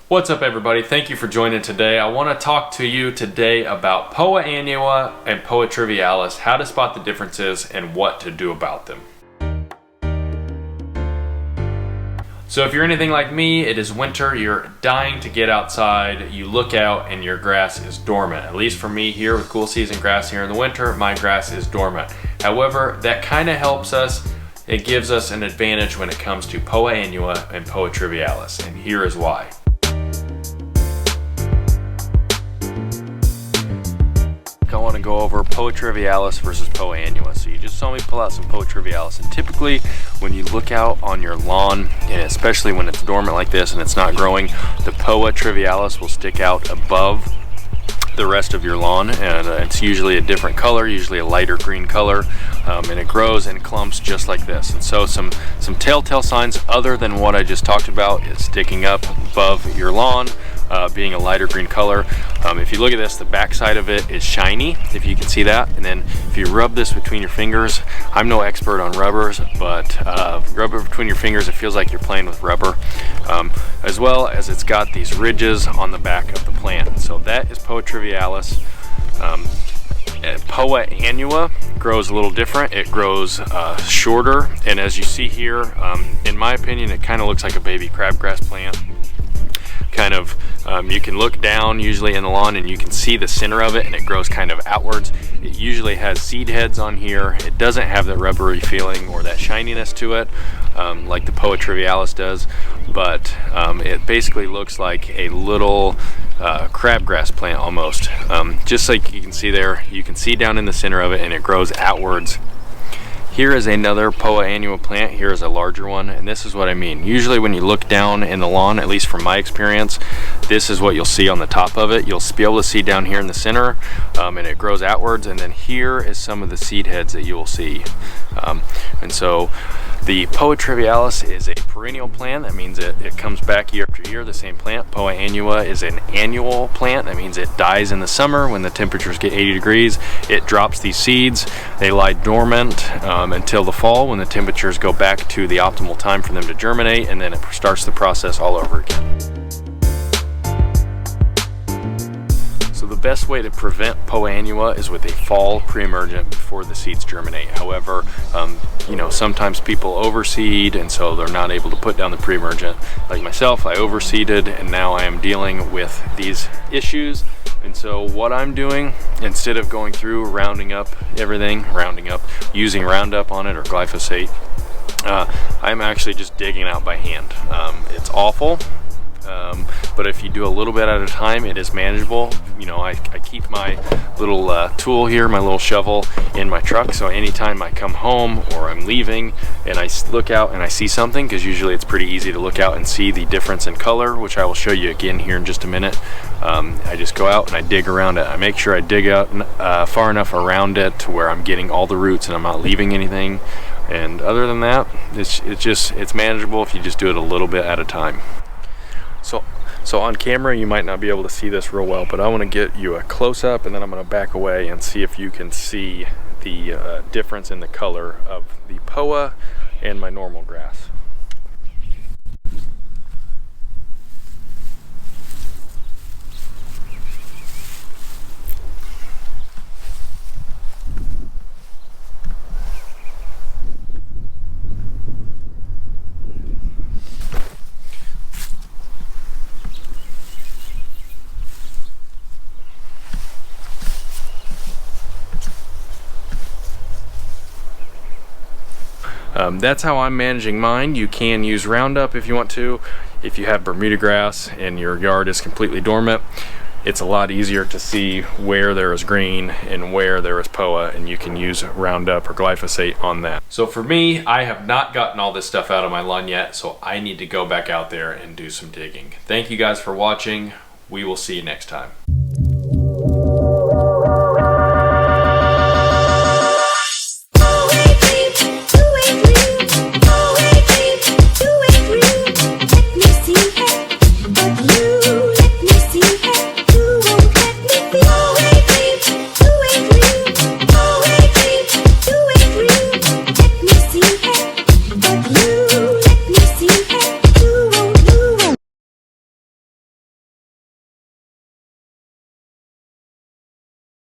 What's up everybody, thank you for joining today. I want to talk to you today about POA annua and POA trivialis, how to spot the differences and what to do about them. So if you're anything like me, it is winter, you're dying to get outside, you look out and your grass is dormant. At least for me here with cool season grass here in the winter, my grass is dormant. However, that kind of helps us. It gives us an advantage when it comes to POA annua and POA trivialis, and here is why. I want to go over POA trivialis versus POA annua. So you just saw me pull out some POA trivialis, and typically when you look out on your lawn, and especially when it's dormant like this and it's not growing, the POA trivialis will stick out above the rest of your lawn, and it's usually a different color, usually a lighter green color, and it grows in clumps just like this. And so some telltale signs other than what I just talked about is sticking up above your lawn, being a lighter green color. If you look at this, the back side of it is shiny, if you can see that, and then if you rub this between your fingers, I'm no expert on rubbers, but rub it between your fingers, it feels like you're playing with rubber, as well as it's got these ridges on the back of the plant. So that is POA trivialis. POA annua grows a little different. It grows shorter, and as you see here, in my opinion, it kind of looks like a baby crabgrass plant. You can look down usually in the lawn and you can see the center of it, and it grows kind of outwards. It usually has seed heads on here. It doesn't have that rubbery feeling or that shininess to it like the POA trivialis does, but it basically looks like a little crabgrass plant almost. Just like you can see there, you can see down in the center of it, and it grows outwards. Here is another POA annua plant. Here is a larger one, and this is what I mean. Usually when you look down in the lawn, at least from my experience, this is what you'll see on the top of it. You'll be able to see down here in the center, and it grows outwards, and then here is some of the seed heads that you will see. And so the POA trivialis is a perennial plant. That means it comes back year after year, the same plant. POA annua is an annual plant. That means it dies in the summer when the temperatures get 80 degrees. It drops these seeds. They lie dormant until the fall when the temperatures go back to the optimal time for them to germinate, and then it starts the process all over again. So the best way to prevent POA annua is with a fall pre-emergent before the seeds germinate. However, sometimes people overseed, and so they're not able to put down the pre-emergent. Like myself, I overseeded, and now I am dealing with these issues. And so what I'm doing, instead of going through rounding up everything, using Roundup on it or glyphosate, I'm actually just digging out by hand. It's awful. But if you do a little bit at a time, it is manageable. I keep my little tool here, my little shovel, in my truck, so anytime I come home or I'm leaving and I look out and I see something, because usually it's pretty easy to look out and see the difference in color, which I will show you again here in just a minute, I just go out and I dig around it. I make sure I dig out far enough around it to where I'm getting all the roots and I'm not leaving anything. And other than that, it's manageable if you just do it a little bit at a time. So on camera you might not be able to see this real well, but I want to get you a close-up, and then I'm going to back away and see if you can see the difference in the color of the POA and my normal grass. That's how I'm managing mine. You can use Roundup if you want to. If you have Bermuda grass and your yard is completely dormant, it's a lot easier to see where there is green and where there is POA, and you can use Roundup or glyphosate on that. So for me, I have not gotten all this stuff out of my lawn yet, so I need to go back out there and do some digging. Thank you guys for watching. We will see you next time.